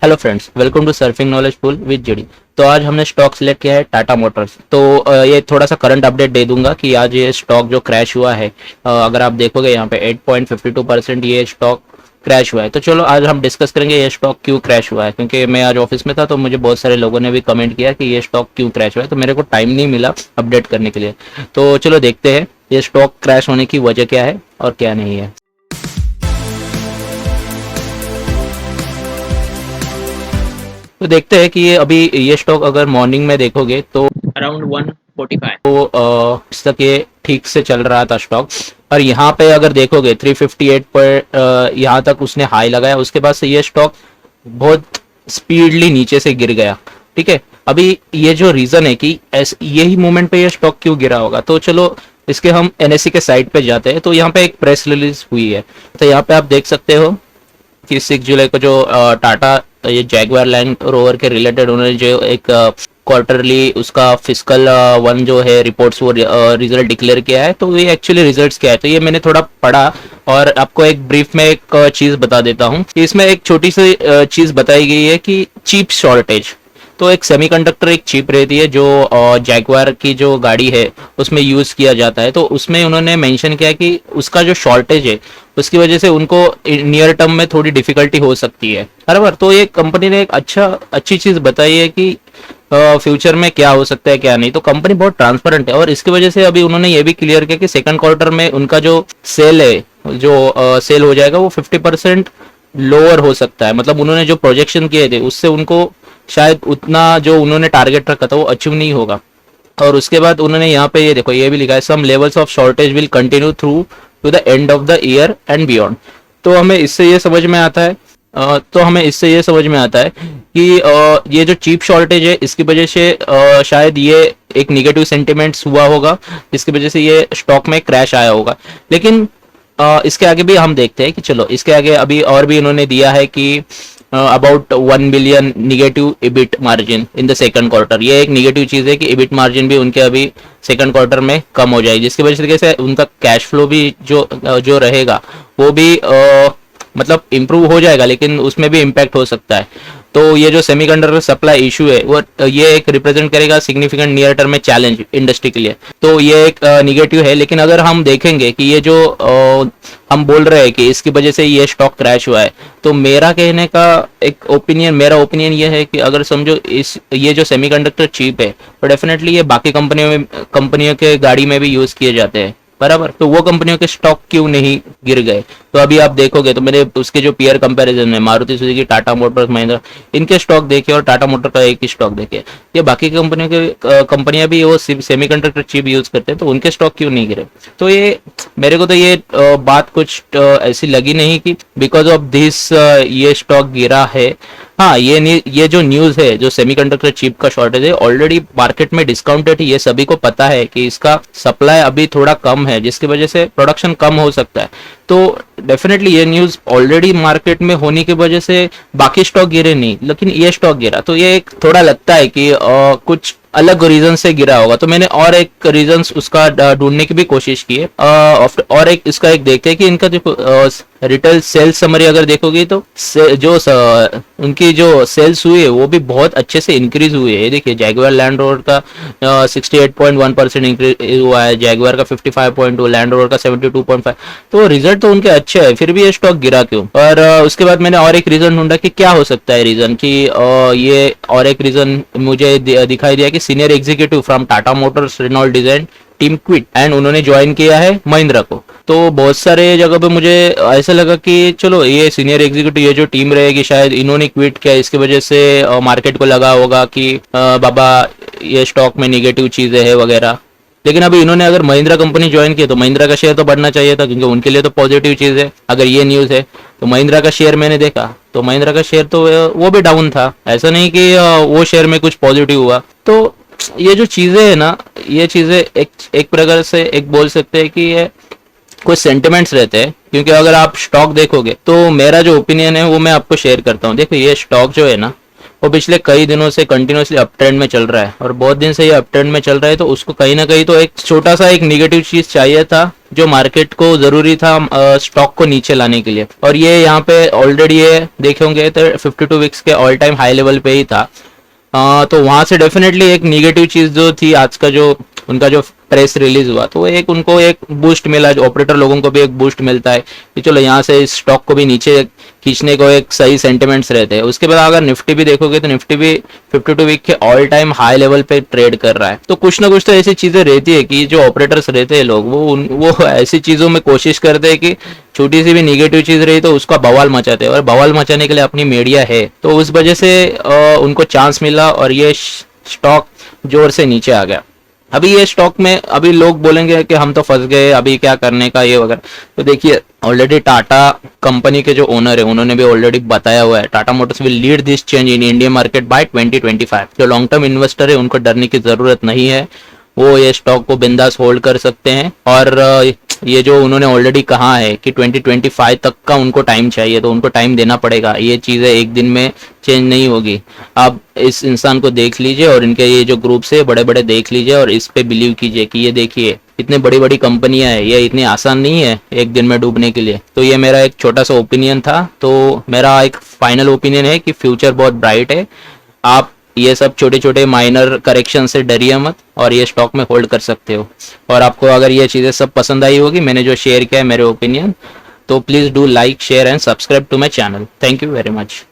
Hello friends, welcome to surfing knowledge pool with JD. तो आज हमने स्टॉक सिलेक्ट किया है टाटा मोटर्स। तो ये थोड़ा सा करंट अपडेट दे दूंगा कि आज ये स्टॉक जो क्रैश हुआ है, अगर आप देखोगे यहाँ पे 8.52% ये स्टॉक क्रैश हुआ है। तो चलो आज हम डिस्कस करेंगे ये स्टॉक क्यों क्रैश हुआ है, क्योंकि मैं आज ऑफिस में था तो मुझे बहुत सारे लोगों ने भी कमेंट किया कि ये स्टॉक क्यों क्रैश हुआ है, तो मेरे को टाइम नहीं मिला अपडेट करने के लिए। तो चलो देखते हैं ये स्टॉक क्रैश होने की वजह क्या है और क्या नहीं है। तो देखते हैं कि ये अभी ये स्टॉक अगर मॉर्निंग में देखोगे तो अराउंड 145 तो इस तक ये ठीक से चल रहा था स्टॉक। और यहाँ पे अगर देखोगे 358 पर यहाँ तक उसने हाई लगाया, उसके बाद से ये स्टॉक बहुत स्पीडली नीचे से गिर गया। ठीक है, अभी ये जो रीजन है कि यही मोमेंट पे ये स्टॉक क्यों गिरा होगा, तो चलो इसके हम एनएससी के साइट पे जाते हैं। तो यहाँ पे एक प्रेस रिलीज हुई है, तो यहाँ पे आप देख सकते हो कि 6 जुलाई को जो टाटा ये जैगवार लैंड रोवर के रिलेटेड उन्होंने जो एक क्वार्टरली उसका फिजिकल वन जो है रिपोर्ट्स वो रिजल्ट डिक्लेयर किया है। तो ये एक्चुअली रिजल्ट्स क्या है, तो ये मैंने थोड़ा पढ़ा और आपको एक ब्रीफ में एक चीज बता देता हूँ कि इसमें एक छोटी सी चीज बताई गई है कि चिप शॉर्टेज। तो एक सेमीकंडक्टर एक चिप रहती है जो जैगवार की जो गाड़ी है उसमें यूज किया जाता है। तो उसमें उन्होंने मेंशन किया कि उसका जो शॉर्टेज है उसकी वजह से उनको नियर टर्म में थोड़ी डिफिकल्टी हो सकती है, बराबर। तो ये कंपनी ने एक अच्छी चीज बताई है कि फ्यूचर में क्या हो सकता है क्या नहीं। तो कंपनी बहुत ट्रांसपेरेंट है और इसकी वजह से अभी उन्होंने ये भी क्लियर किया कि सेकंड क्वार्टर में उनका जो सेल है, जो सेल हो जाएगा वो 50% लोअर हो सकता है। मतलब उन्होंने जो प्रोजेक्शन किए थे उससे उनको शायद उतना जो उन्होंने टारगेट रखा था वो अचीव नहीं होगा। और उसके बाद उन्होंने यहाँ पे ये देखो ये भी लिखा है, some levels of shortage will continue through to the end of the year and beyond. तो हमें इससे ये समझ में आता है कि ये जो चीप शॉर्टेज है इसकी वजह से शायद ये एक निगेटिव सेंटिमेंट्स हुआ होगा, जिसकी वजह से ये स्टॉक में क्रैश आया होगा। लेकिन इसके आगे भी हम देखते हैं कि चलो इसके आगे अभी और भी इन्होंने दिया है कि about 1 billion negative EBIT margin in the second quarter. ये एक निगेटिव चीज है कि इबिट मार्जिन भी उनके अभी सेकंड क्वार्टर में कम हो जाएगी, जिसकी वजह से उनका कैश फ्लो भी जो रहेगा वो भी मतलब इम्प्रूव हो जाएगा, लेकिन उसमें भी इम्पैक्ट हो सकता है। तो ये जो सेमीकंडक्टर सप्लाई इशू है वो ये एक रिप्रेजेंट करेगा सिग्निफिकेंट नियर टर्म में चैलेंज इंडस्ट्री के लिए। तो ये एक निगेटिव है। लेकिन अगर हम देखेंगे कि ये जो हम बोल रहे हैं कि इसकी वजह से ये स्टॉक क्रैश हुआ है, तो मेरा ओपिनियन ये है कि अगर समझो ये जो सेमीकंडक्टर चिप है तो डेफिनेटली ये बाकी कंपनियों के गाड़ी में भी यूज किए जाते हैं, बराबर। तो वो कंपनियों के स्टॉक क्यों नहीं गिर गए। तो अभी आप देखोगे तो मेरे उसके जो पीयर कंपैरिजन है, मारुति सुजुकी, टाटा मोटर्स, महिंद्रा, इनके स्टॉक देखे और टाटा मोटर का एक ही स्टॉक देखे, ये बाकी कंपनियां भी वो सेमीकंडक्टर चिप यूज करते हैं, तो उनके स्टॉक क्यों नहीं गिरे। तो ये मेरे को तो ये बात कुछ ऐसी लगी नहीं कि बिकॉज ऑफ दिस ये स्टॉक गिरा है। हाँ, ये जो न्यूज है जो सेमीकंडक्टर चिप का शॉर्टेज है ऑलरेडी मार्केट में डिस्काउंटेड है, ये सभी को पता है कि इसका सप्लाई अभी थोड़ा कम है, जिसकी वजह से प्रोडक्शन कम हो सकता है। तो डेफिनेटली ये न्यूज ऑलरेडी मार्केट में होने की वजह से बाकी स्टॉक गिरे नहीं, लेकिन ये स्टॉक गिरा। तो ये एक थोड़ा लगता है कि कुछ अलग रीजन से गिरा होगा। तो मैंने और एक रीजन उसका ढूंढने की भी कोशिश की है। और एक इसका एक देखते हैं कि इनका जो रिटेल सेल्स समरी अगर देखोगे तो उनकी जो सेल्स हुई है वो भी बहुत अच्छे से इंक्रीज हुई है। ये देखिए जैगवार लैंड रोवर का 68.1% इंक्रीज हुआ है, जैगवार का 55.2, लैंड रोवर का 72.5। तो रिजल्ट तो उनके अच्छे है, फिर भी ये स्टॉक गिरा क्यों। और उसके बाद मैंने और एक रीजन ढूंढा कि क्या हो सकता है रीजन कि ये और एक रीजन मुझे दिखाई दिया कि senior executive from Tata Motors Renault design team quit and उन्होंने ज्वाइन किया है महिंद्रा को। तो बहुत सारे जगह पे मुझे ऐसा लगा कि चलो ये सीनियर एग्जीक्यूटिव ये जो टीम रहेगी शायद इन्होंने क्विट किया, इसकी वजह से मार्केट को लगा होगा कि बाबा ये स्टॉक में निगेटिव चीजें है वगैरह। लेकिन अभी इन्होंने अगर महिंद्रा कंपनी ज्वाइन की तो महिंद्रा का शेयर तो बढ़ना चाहिए था, क्योंकि उनके लिए तो पॉजिटिव चीज है अगर ये न्यूज है। तो महिंद्रा का शेयर मैंने देखा तो महिंद्रा का शेयर तो वो भी डाउन था, ऐसा नहीं कि वो शेयर में कुछ पॉजिटिव हुआ। तो ये जो चीजें है ना, ये चीजें एक प्रकार से एक बोल सकते हैं कि ये कुछ सेंटिमेंट्स रहते हैं। क्योंकि अगर आप स्टॉक देखोगे तो मेरा जो ओपिनियन है वो मैं आपको शेयर करता हूँ। देखो ये स्टॉक जो है ना वो पिछले कई दिनों से कंटिन्यूसली अप ट्रेंड में चल रहा है और बहुत दिन से ये अप ट्रेंड में चल रहा है, तो उसको कहीं ना कहीं तो एक छोटा सा एक निगेटिव चीज चाहिए था जो मार्केट को जरूरी था स्टॉक को नीचे लाने के लिए। और ये यहाँ पे ऑलरेडी ये देखे होंगे तो 52 वीक्स के ऑल टाइम हाई लेवल पे ही था। तो वहां से डेफिनेटली एक निगेटिव चीज जो थी आज का जो उनका जो प्रेस रिलीज हुआ, तो एक उनको एक बूस्ट मिला, जो ऑपरेटर लोगों को भी एक बूस्ट मिलता है कि चलो यहाँ से इस स्टॉक को भी नीचे खींचने को एक सही सेंटिमेंट्स रहते हैं। उसके बाद अगर निफ्टी भी देखोगे तो निफ्टी भी 52 वीक के ऑल टाइम हाई लेवल पे ट्रेड कर रहा है। तो कुछ ना कुछ तो ऐसी चीजें रहती है कि जो ऑपरेटर्स रहते हैं लोग वो ऐसी चीजों में कोशिश करते हैं कि छोटी सी भी निगेटिव चीज रही तो उसका बवाल मचाते हैं, और बवाल मचाने के लिए अपनी मीडिया है, तो उस वजह से उनको चांस मिला और ये स्टॉक जोर से नीचे आ गया। अभी ये स्टॉक में अभी लोग बोलेंगे कि हम तो फंस गए, अभी क्या करने का ये वगैरह। तो देखिए ऑलरेडी टाटा कंपनी के जो ओनर है उन्होंने भी ऑलरेडी बताया हुआ है, Tata Motors will lead this change in Indian market by 2025। जो लॉन्ग टर्म इन्वेस्टर है उनको डरने की जरूरत नहीं है, वो ये स्टॉक को बिंदास होल्ड कर सकते हैं। और ये जो उन्होंने ऑलरेडी कहा है कि 2025 तक का उनको टाइम चाहिए, तो उनको टाइम देना पड़ेगा। ये चीज़ें एक दिन में चेंज नहीं होगी। आप इस इंसान को देख लीजिए और इनके ये जो ग्रुप्स है बड़े बड़े देख लीजिए और इस पे बिलीव कीजिए कि ये देखिए इतने बड़ी बड़ी कंपनियां हैं, ये इतनी आसान नहीं है एक दिन में डूबने के लिए। तो ये मेरा एक छोटा सा ओपिनियन था। तो मेरा एक फाइनल ओपिनियन है कि फ्यूचर बहुत ब्राइट है। आप ये सब छोटे छोटे माइनर करेक्शन से डरिए मत और ये स्टॉक में होल्ड कर सकते हो। और आपको अगर ये चीज़ें सब पसंद आई होगी, मैंने जो शेयर किया है मेरे ओपिनियन, तो please do like share and subscribe to my channel. Thank you very much.